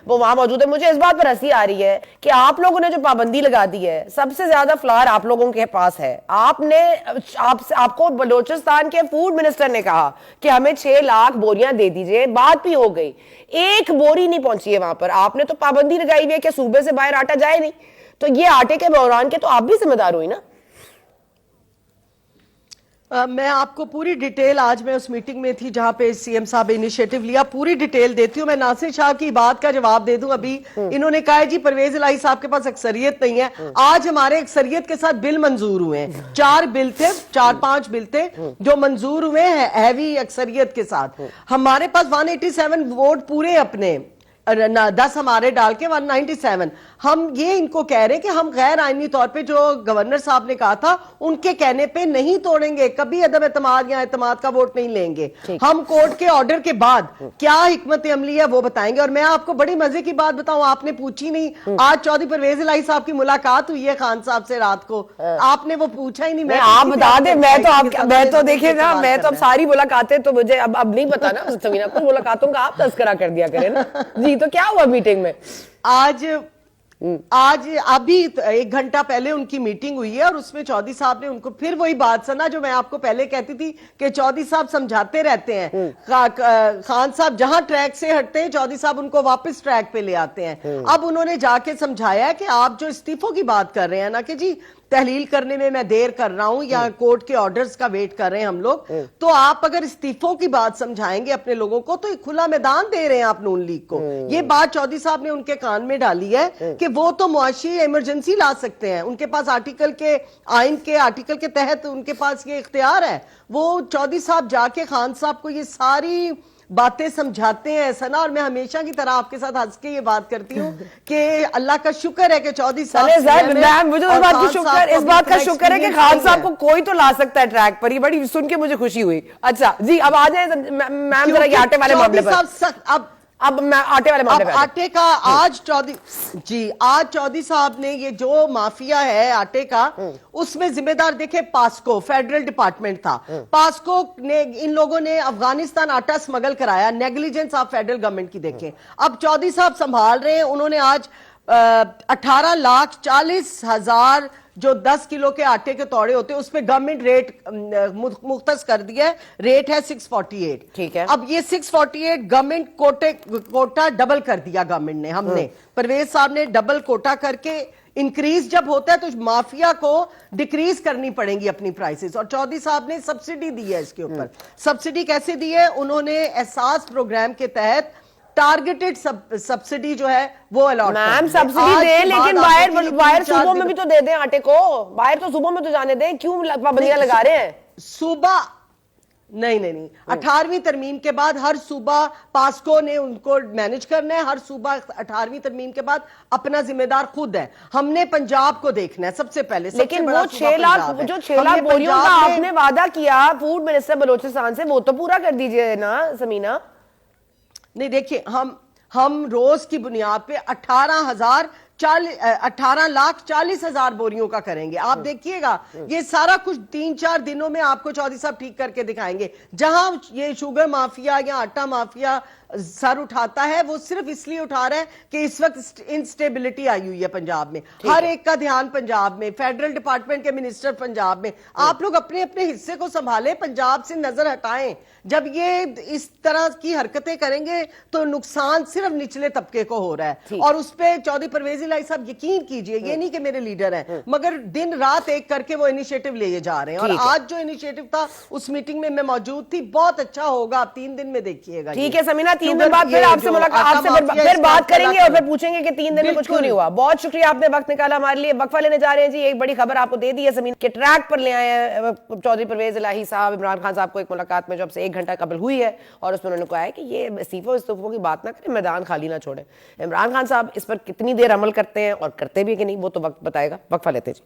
وہ وہاں موجود ہے. مجھے اس بات پر ہنسی آ رہی ہے کہ آپ لوگوں نے جو پابندی لگا دی ہے, سب سے زیادہ فلار آپ لوگوں کے پاس ہے. آپ کو بلوچستان کے فوڈ منسٹر نے کہا کہ ہمیں 6 لاکھ بوریاں دے دیجئے, بات بھی ہو گئی, ایک بوری نہیں پہنچی ہے وہاں پر. آپ نے تو پابندی لگائی ہوئی ہے کہ صوبے سے باہر آٹا جائے نہیں, تو یہ آٹے کے بحران کے تو آپ بھی ذمہ دار ہوئی نا. میں آپ کو پوری ڈیٹیل, آج میں اس میٹنگ میں تھی جہاں پہ سی ایم صاحب انیشیٹو لیا, پوری ڈیٹیل دیتی ہوں. میں ناصر شاہ کی بات کا جواب دے دوں. ابھی انہوں نے کہا ہے جی پرویز الہی صاحب کے پاس اکثریت نہیں ہے. آج ہمارے اکثریت کے ساتھ بل منظور ہوئے ہیں, 4 بل تھے, 4-5 بل تھے جو منظور ہوئے ہیں ہیوی اکثریت کے ساتھ. ہمارے پاس 187 ووٹ پورے اپنے, 10 ہمارے ڈال کے 197. ہم یہ ان کو کہہ رہے ہیں کہ ہم غیر آئینی طور پہ جو گورنر صاحب نے کہا تھا ان کے کہنے پہ نہیں توڑیں گے, کبھی عدم اعتماد یا اعتماد کا ووٹ نہیں لیں گے. ہم کورٹ کے آرڈر کے بعد کیا حکمت عملی ہے وہ بتائیں گے. اور میں آپ کو بڑی مزے کی بات بتاؤں, آپ نے پوچھی نہیں, آج چودھری پرویز الہی صاحب کی ملاقات ہوئی ہے خان صاحب سے رات کو, آپ نے وہ پوچھا ہی نہیں. آپ بتا دیں, میں تو دیکھیں نا, میں تو اب ساری ملاقاتیں تو مجھے اب نہیں پتا نا سمینا, کچھ ملاقاتوں کا آپ تذکرہ کر دیا کریں نا. جی تو کیا ہوا میٹنگ میں؟ آج ابھی 1 گھنٹہ پہلے ان کی میٹنگ ہوئی ہے, اور اس میں چودھری صاحب نے ان کو پھر وہی بات سنا جو میں آپ کو پہلے کہتی تھی کہ چودھری صاحب سمجھاتے رہتے ہیں. خان صاحب جہاں ٹریک سے ہٹتے ہیں چودھری صاحب ان کو واپس ٹریک پہ لے آتے ہیں. اب انہوں نے جا کے سمجھایا ہے کہ آپ جو استعفوں کی بات کر رہے ہیں نا کہ جی تحلیل کرنے میں دیر کر رہا ہوں یا کورٹ کے آرڈرز کا ویٹ کر رہے ہیں ہم لوگ, تو آپ اگر استعفوں کی بات سمجھائیں گے اپنے لوگوں کو تو ایک کھلا میدان دے رہے ہیں آپ نون لیگ کو. یہ بات چودھری صاحب نے ان کے کان میں ڈالی ہے کہ وہ تو معاشی ایمرجنسی لا سکتے ہیں, ان کے پاس آئین کے آرٹیکل کے تحت ان کے پاس یہ اختیار ہے. وہ چودھری صاحب جا کے خان صاحب کو یہ ساری باتیں سمجھاتے ہیں سنا, اور میں ہمیشہ کی طرح آپ کے ساتھ ہنس کے یہ بات کرتی ہوں کہ اللہ کا شکر ہے کہ چودھری صاحب مجھے اس بات کا شکر ہے کہ خان صاحب کو کوئی تو لا سکتا ہے ٹریک پر. یہ بڑی سن کے مجھے خوشی ہوئی. اچھا جی, اب آ جائیں میم ذرا یہ آٹے والے معاملے پر. اب میں آٹے والے معاملے پر آٹے کا آج چودھری صاحب نے یہ جو مافیا ہے آٹے کا, اس میں ذمہ دار دیکھے پاسکو فیڈرل ڈپارٹمنٹ تھا. پاسکو نے ان لوگوں نے افغانستان آٹا سمگل کرایا, نیگلیجنس آپ فیڈرل گورنمنٹ کی دیکھیں. اب چودھری صاحب سنبھال رہے ہیں, انہوں نے آج 18,40,000 جو 10 کلو کے آٹے کے توڑے ہوتے ہیں اس پہ گورنمنٹ ریٹ مختص کر دیا ہے, ریٹ ہے 648. ٹھیک ہے, اب یہ 648 گورنمنٹ کوٹا ڈبل کر دیا گورنمنٹ نے, ہم نے پرویز صاحب نے ڈبل کوٹا کر کے, انکریز جب ہوتا ہے تو مافیا کو ڈیکریز کرنی پڑیں گی اپنی پرائسز. اور چودھری صاحب نے سبسڈی دی ہے اس کے اوپر. سبسڈی کیسے دی ہے؟ انہوں نے احساس پروگرام کے تحت ٹارگیٹڈ سبسڈی جو ہے وہ الاٹ کر. میم سبسڈی دیں لیکن باہر صوبوں میں بھی تو دے دیں آٹے کو, باہر تو صوبوں میں تو جانے دیں, کیوں پابندیاں لگا رہے ہیں؟ صوبہ نہیں 18ویں ترمیم کے بعد ہر صوبہ پاسکو نے ان کو مینج کرنا ہے. ہر صوبہ 18ویں ترمیم کے بعد اپنا ذمہ دار خود ہے. ہم نے پنجاب کو دیکھنا ہے سب سے پہلے. لیکن وہ 6 لاکھ بوریوں کا آپ نے وعدہ کیا فوڈ منسٹر بلوچستان سے, وہ تو پورا کر دیجئے نا سمینا. نہیں دیکھیں, ہم روز کی بنیاد پہ 18,40,000 بوریوں کا کریں گے. آپ دیکھیے گا یہ سارا کچھ 3-4 دنوں میں آپ کو چودھری صاحب ٹھیک کر کے دکھائیں گے. جہاں یہ شوگر مافیا یا آٹا مافیا سر اٹھاتا ہے وہ صرف اس لیے اٹھا رہا ہے کہ اس وقت انسٹیبلٹی آئی ہوئی ہے پنجاب میں. ہر ایک کا دھیان پنجاب میں, فیڈرل ڈپارٹمنٹ کے منسٹر پنجاب میں. آپ لوگ اپنے اپنے حصے کو سنبھالیں, پنجاب سے نظر ہٹائیں. جب یہ اس طرح کی حرکتیں کریں گے تو نقصان صرف نچلے طبقے کو ہو رہا ہے. اور اس پہ چودھری پرویز الہی صاحب یقین کیجئے, یہ نہیں کہ میرے لیڈر ہیں, مگر دن رات ایک کر کے وہ انیشیٹو لے جا رہے ہیں. اور آج جو انیشیٹو تھا اس میٹنگ میں میں موجود تھی, بہت اچھا ہوگا, آپ 3 دن میں دیکھیے گا. ٹھیک ہے سمینا, 3 دن بعد پھر آپ سے ملاقات, پھر بات کریں گے اور پھر پوچھیں گے کہ 3 دن میں کچھ کیوں نہیں ہوا. بہت شکریہ آپ نے وقت نکالا ہمارے لیے. وقفہ لینے جا رہے ہیں جی. ایک بڑی خبر آپ کو دے دی ہے سمینا کہ ٹریک پر لے آئے ہیں چودھری پرویز الہی صاحب عمران خان صاحب کو ایک ملاقات میں جو اب سے 1 گھنٹہ قبل ہوئی ہے, اور اس میں انہوں نے کہا ہے کہ یہ استعفوں کی بات نہ کریں, میدان خالی نہ چھوڑیں. عمران خان صاحب اس پر کتنی دیر عمل کرتے ہیں اور کرتے بھی کہ نہیں وہ تو وقت بتائے گا. وقفہ لیتے جی.